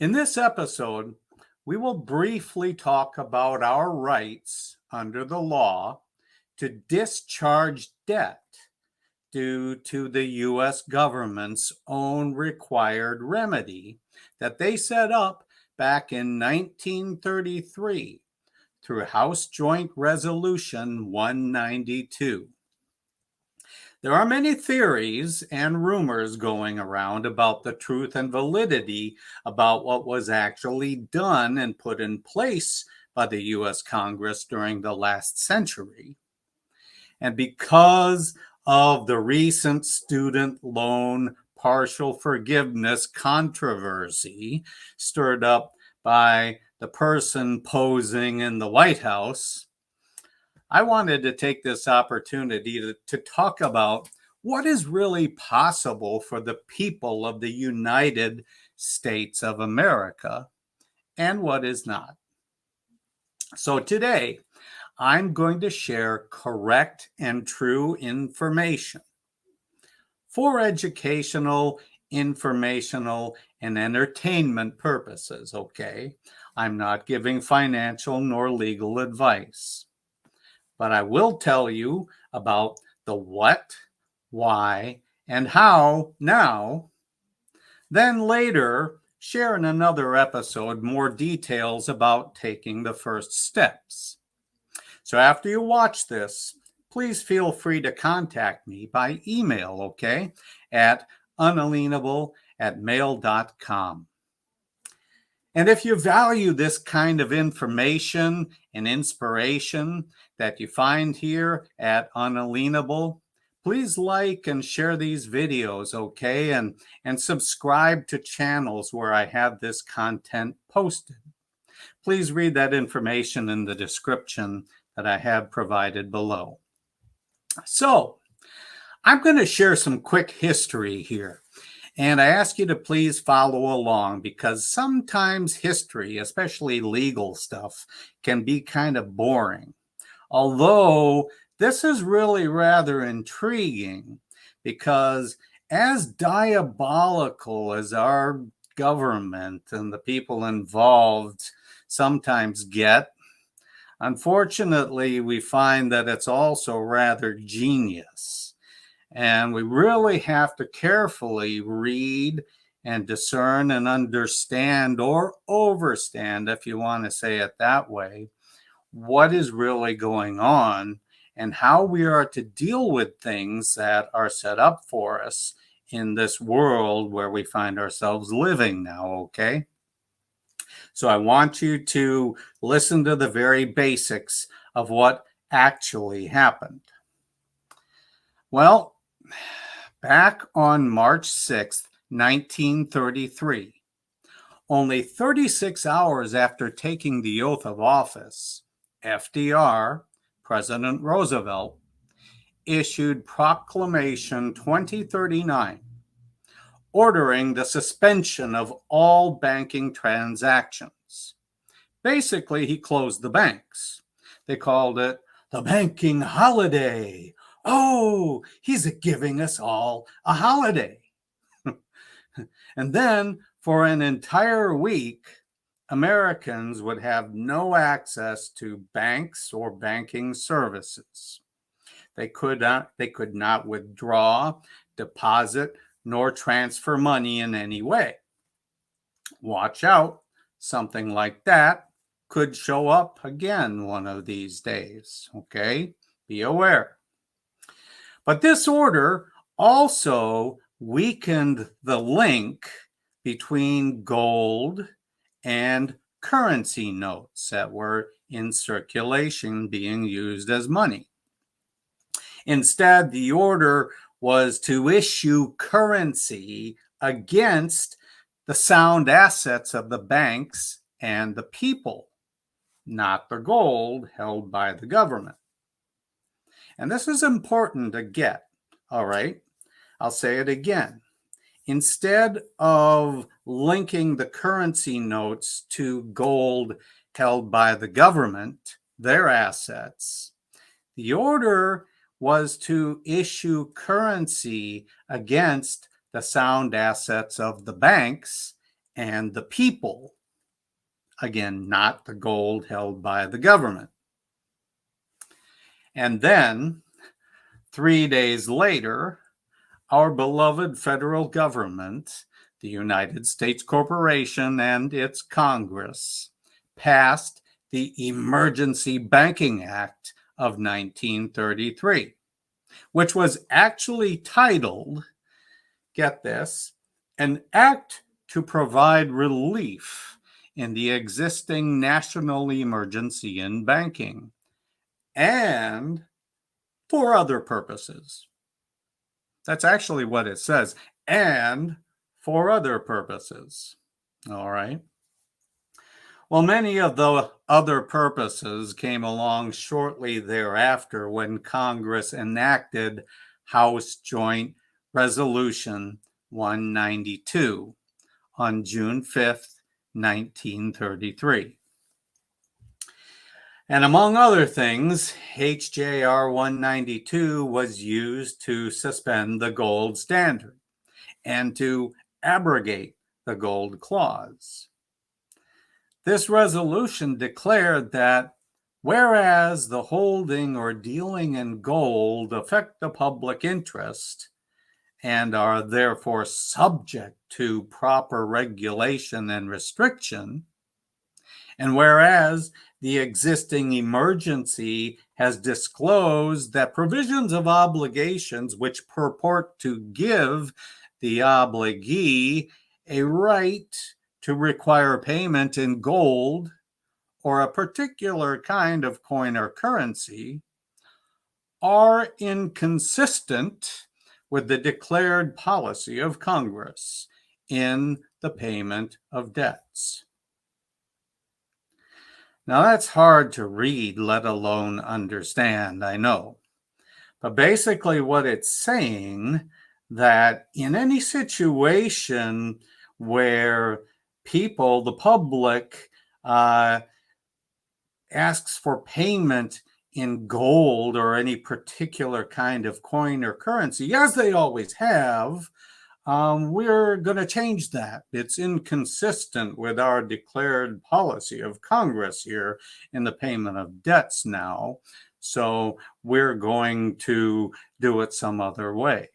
In this episode, we will briefly talk about our rights under the law to discharge debt due to the U.S. government's own required remedy that they set up back in 1933 through House Joint Resolution 192. There are many theories and rumors going around about the truth and validity about what was actually done and put in place by the U.S. Congress during the last century. And because of the recent student loan partial forgiveness controversy stirred up by the person posing in the White House, I wanted to take this opportunity to talk about what is really possible for the people of the United States of America and what is not. So today, I'm going to share correct and true information for educational, informational, and entertainment purposes, okay? I'm not giving financial nor legal advice. But I will tell you about the what, why, and how now. Then later, share in another episode more details about taking the first steps. So after you watch this, please feel free to contact me by email, okay, at unalienable@mail.com. And if you value this kind of information and inspiration that you find here at Unalienable, please like and share these videos, okay? And subscribe to channels where I have this content posted. Please read that information in the description that I have provided below. So, I'm going to share some quick history here. And I ask you to please follow along because sometimes history, especially legal stuff, can be kind of boring. Although this is really rather intriguing because as diabolical as our government and the people involved sometimes get, unfortunately, we find that it's also rather genius. And we really have to carefully read and discern and understand, or overstand, if you want to say it that way, what is really going on and how we are to deal with things that are set up for us in this world where we find ourselves living now, okay? So I want you to listen to the very basics of what actually happened. Well, back on March 6th, 1933, only 36 hours after taking the oath of office, FDR, President Roosevelt, issued Proclamation 2039, ordering the suspension of all banking transactions. Basically, he closed the banks. They called it the banking holiday. Oh, he's giving us all a holiday. And then for an entire week, Americans would have no access to banks or banking services. They could not withdraw, deposit, nor transfer money in any way. Watch out, something like that could show up again one of these days, okay? Be aware. But this order also weakened the link between gold and currency notes that were in circulation being used as money. Instead, the order was to issue currency against the sound assets of the banks and the people, not the gold held by the government. And this is important to get, all right? I'll say it again. Instead of linking the currency notes to gold held by the government, their assets, the order was to issue currency against the sound assets of the banks and the people. Again, not the gold held by the government. And then, 3 days later, our beloved federal government, the United States Corporation and its Congress, passed the Emergency Banking Act of 1933, which was actually titled, get this, an act to provide relief in the existing national emergency in banking and for other purposes. That's actually what it says, and for other purposes. All right. Well, many of the other purposes came along shortly thereafter when Congress enacted House Joint Resolution 192 on June 5th, 1933. And among other things, HJR 192 was used to suspend the gold standard and to abrogate the gold clause. This resolution declared that whereas the holding or dealing in gold affect the public interest and are therefore subject to proper regulation and restriction, and whereas the existing emergency has disclosed that provisions of obligations which purport to give the obligee a right to require payment in gold or a particular kind of coin or currency are inconsistent with the declared policy of Congress in the payment of debts. Now that's hard to read, let alone understand, I know. But basically what it's saying that in any situation where people, the public, asks for payment in gold or any particular kind of coin or currency, as they always have, we're going to change that. It's inconsistent with our declared policy of Congress here in the payment of debts now. So we're going to do it some other way.